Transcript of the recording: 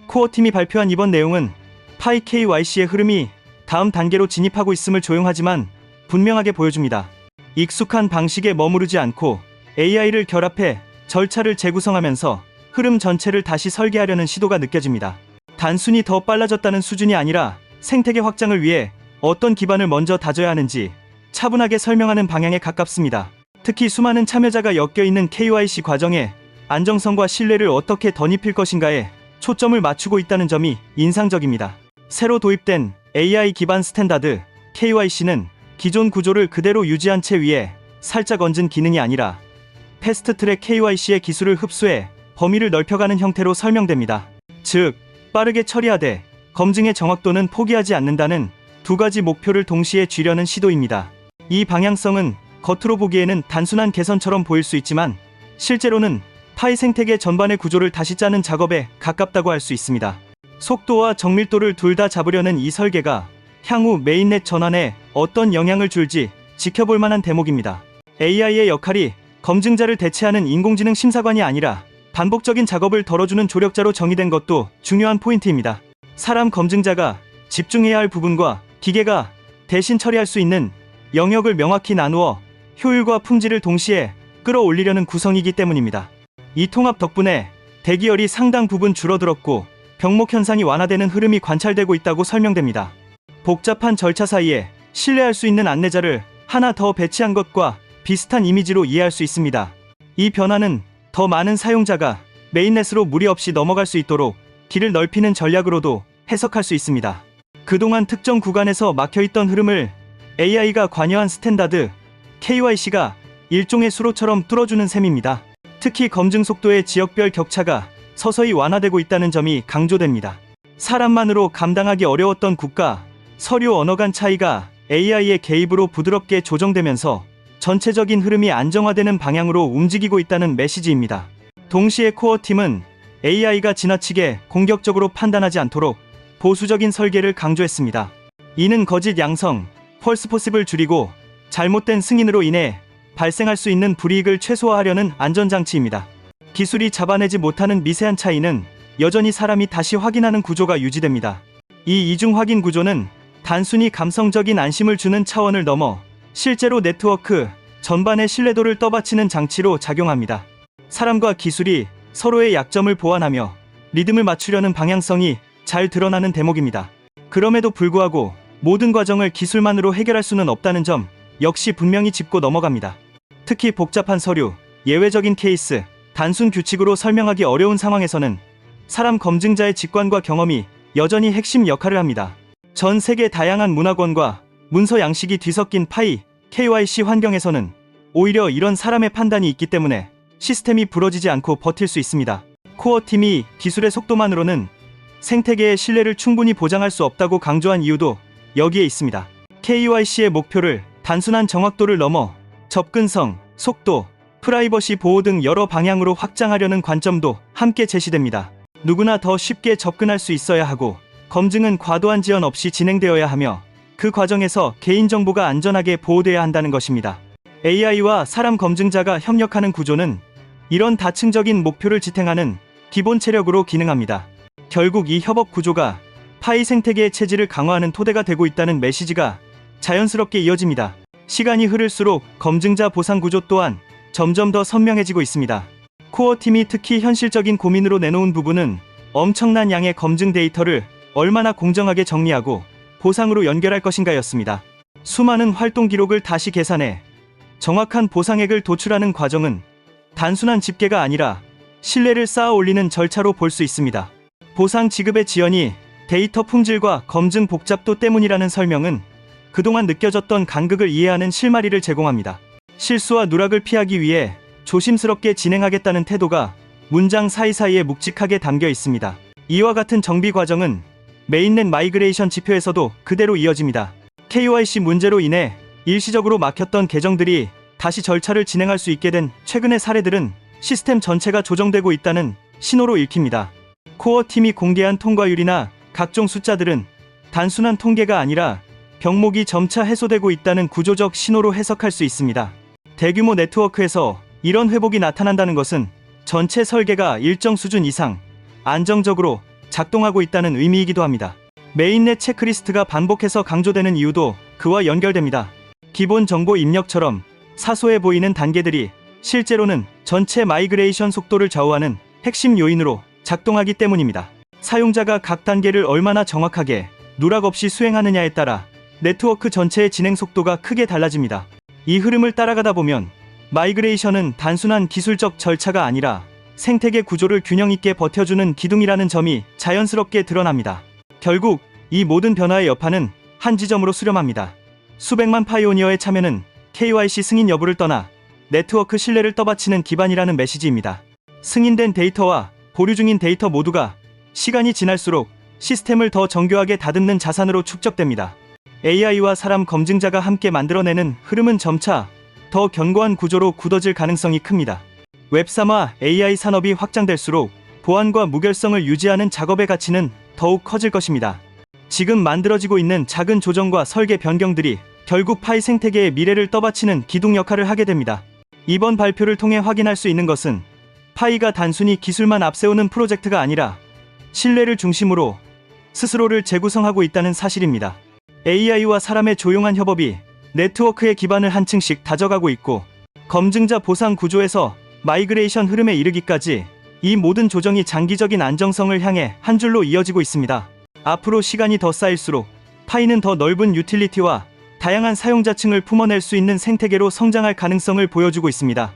코어팀이 발표한 이번 내용은 파이 KYC의 흐름이 다음 단계로 진입하고 있음을 조용하지만 분명하게 보여줍니다. 익숙한 방식에 머무르지 않고 AI를 결합해 절차를 재구성하면서 흐름 전체를 다시 설계하려는 시도가 느껴집니다. 단순히 더 빨라졌다는 수준이 아니라 생태계 확장을 위해 어떤 기반을 먼저 다져야 하는지 차분하게 설명하는 방향에 가깝습니다. 특히 수많은 참여자가 엮여있는 KYC 과정에 안정성과 신뢰를 어떻게 덧입힐 것인가에 초점을 맞추고 있다는 점이 인상적입니다. 새로 도입된 AI 기반 스탠다드 KYC는 기존 구조를 그대로 유지한 채 위에 살짝 얹은 기능이 아니라 패스트트랙 KYC의 기술을 흡수해 범위를 넓혀가는 형태로 설명됩니다. 즉, 빠르게 처리하되 검증의 정확도는 포기하지 않는다는 두 가지 목표를 동시에 쥐려는 시도입니다. 이 방향성은 겉으로 보기에는 단순한 개선처럼 보일 수 있지만 실제로는 파이 생태계 전반의 구조를 다시 짜는 작업에 가깝다고 할 수 있습니다. 속도와 정밀도를 둘 다 잡으려는 이 설계가 향후 메인넷 전환에 어떤 영향을 줄지 지켜볼 만한 대목입니다. AI의 역할이 검증자를 대체하는 인공지능 심사관이 아니라 반복적인 작업을 덜어주는 조력자로 정의된 것도 중요한 포인트입니다. 사람 검증자가 집중해야 할 부분과 기계가 대신 처리할 수 있는 영역을 명확히 나누어 효율과 품질을 동시에 끌어올리려는 구성이기 때문입니다. 이 통합 덕분에 대기열이 상당 부분 줄어들었고 병목 현상이 완화되는 흐름이 관찰되고 있다고 설명됩니다. 복잡한 절차 사이에 신뢰할 수 있는 안내자를 하나 더 배치한 것과 비슷한 이미지로 이해할 수 있습니다. 이 변화는 더 많은 사용자가 메인넷으로 무리 없이 넘어갈 수 있도록 길을 넓히는 전략으로도 해석할 수 있습니다. 그동안 특정 구간에서 막혀있던 흐름을 AI가 관여한 스탠다드 KYC가 일종의 수로처럼 뚫어주는 셈입니다. 특히 검증 속도의 지역별 격차가 서서히 완화되고 있다는 점이 강조됩니다. 사람만으로 감당하기 어려웠던 국가, 서류 언어 간 차이가 AI의 개입으로 부드럽게 조정되면서 전체적인 흐름이 안정화되는 방향으로 움직이고 있다는 메시지입니다. 동시에 코어팀은 AI가 지나치게 공격적으로 판단하지 않도록 보수적인 설계를 강조했습니다. 이는 거짓 양성, 펄스 포십을 줄이고 잘못된 승인으로 인해 발생할 수 있는 불이익을 최소화하려는 안전장치입니다. 기술이 잡아내지 못하는 미세한 차이는 여전히 사람이 다시 확인하는 구조가 유지됩니다. 이 이중 확인 구조는 단순히 감성적인 안심을 주는 차원을 넘어 실제로 네트워크 전반의 신뢰도를 떠받치는 장치로 작용합니다. 사람과 기술이 서로의 약점을 보완하며 리듬을 맞추려는 방향성이 잘 드러나는 대목입니다. 그럼에도 불구하고 모든 과정을 기술만으로 해결할 수는 없다는 점 역시 분명히 짚고 넘어갑니다. 특히 복잡한 서류, 예외적인 케이스, 단순 규칙으로 설명하기 어려운 상황에서는 사람 검증자의 직관과 경험이 여전히 핵심 역할을 합니다. 전 세계 다양한 문화권과 문서 양식이 뒤섞인 파이 KYC 환경에서는 오히려 이런 사람의 판단이 있기 때문에 시스템이 부러지지 않고 버틸 수 있습니다. 코어팀이 기술의 속도만으로는 생태계의 신뢰를 충분히 보장할 수 없다고 강조한 이유도 여기에 있습니다. KYC의 목표를 단순한 정확도를 넘어 접근성, 속도, 프라이버시 보호 등 여러 방향으로 확장하려는 관점도 함께 제시됩니다. 누구나 더 쉽게 접근할 수 있어야 하고 검증은 과도한 지연 없이 진행되어야 하며 그 과정에서 개인정보가 안전하게 보호되어야 한다는 것입니다. AI와 사람 검증자가 협력하는 구조는 이런 다층적인 목표를 지탱하는 기본 체력으로 기능합니다. 결국 이 협업 구조가 파이 생태계의 체질을 강화하는 토대가 되고 있다는 메시지가 자연스럽게 이어집니다. 시간이 흐를수록 검증자 보상 구조 또한 점점 더 선명해지고 있습니다. 코어팀이 특히 현실적인 고민으로 내놓은 부분은 엄청난 양의 검증 데이터를 얼마나 공정하게 정리하고 보상으로 연결할 것인가였습니다. 수많은 활동 기록을 다시 계산해 정확한 보상액을 도출하는 과정은 단순한 집계가 아니라 신뢰를 쌓아 올리는 절차로 볼 수 있습니다. 보상 지급의 지연이 데이터 품질과 검증 복잡도 때문이라는 설명은 그동안 느껴졌던 간극을 이해하는 실마리를 제공합니다. 실수와 누락을 피하기 위해 조심스럽게 진행하겠다는 태도가 문장 사이사이에 묵직하게 담겨 있습니다. 이와 같은 정비 과정은 메인넷 마이그레이션 지표에서도 그대로 이어집니다. KYC 문제로 인해 일시적으로 막혔던 계정들이 다시 절차를 진행할 수 있게 된 최근의 사례들은 시스템 전체가 조정되고 있다는 신호로 읽힙니다. 코어팀이 공개한 통과율이나 각종 숫자들은 단순한 통계가 아니라 병목이 점차 해소되고 있다는 구조적 신호로 해석할 수 있습니다. 대규모 네트워크에서 이런 회복이 나타난다는 것은 전체 설계가 일정 수준 이상 안정적으로 작동하고 있다는 의미이기도 합니다. 메인넷 체크리스트가 반복해서 강조되는 이유도 그와 연결됩니다. 기본 정보 입력처럼 사소해 보이는 단계들이 실제로는 전체 마이그레이션 속도를 좌우하는 핵심 요인으로 작동하기 때문입니다. 사용자가 각 단계를 얼마나 정확하게 누락 없이 수행하느냐에 따라 네트워크 전체의 진행 속도가 크게 달라집니다. 이 흐름을 따라가다 보면 마이그레이션은 단순한 기술적 절차가 아니라 생태계 구조를 균형 있게 버텨주는 기둥이라는 점이 자연스럽게 드러납니다. 결국 이 모든 변화의 여파는 한 지점으로 수렴합니다. 수백만 파이오니어의 참여는 KYC 승인 여부를 떠나 네트워크 신뢰를 떠받치는 기반이라는 메시지입니다. 승인된 데이터와 보류 중인 데이터 모두가 시간이 지날수록 시스템을 더 정교하게 다듬는 자산으로 축적됩니다. AI와 사람 검증자가 함께 만들어내는 흐름은 점차 더 견고한 구조로 굳어질 가능성이 큽니다. 웹3와 AI 산업이 확장될수록 보안과 무결성을 유지하는 작업의 가치는 더욱 커질 것입니다. 지금 만들어지고 있는 작은 조정과 설계 변경들이 결국 파이 생태계의 미래를 떠받치는 기둥 역할을 하게 됩니다. 이번 발표를 통해 확인할 수 있는 것은 파이가 단순히 기술만 앞세우는 프로젝트가 아니라 신뢰를 중심으로 스스로를 재구성하고 있다는 사실입니다. AI와 사람의 조용한 협업이 네트워크의 기반을 한 층씩 다져가고 있고, 검증자 보상 구조에서 마이그레이션 흐름에 이르기까지 이 모든 조정이 장기적인 안정성을 향해 한 줄로 이어지고 있습니다. 앞으로 시간이 더 쌓일수록 파이는 더 넓은 유틸리티와 다양한 사용자층을 품어낼 수 있는 생태계로 성장할 가능성을 보여주고 있습니다.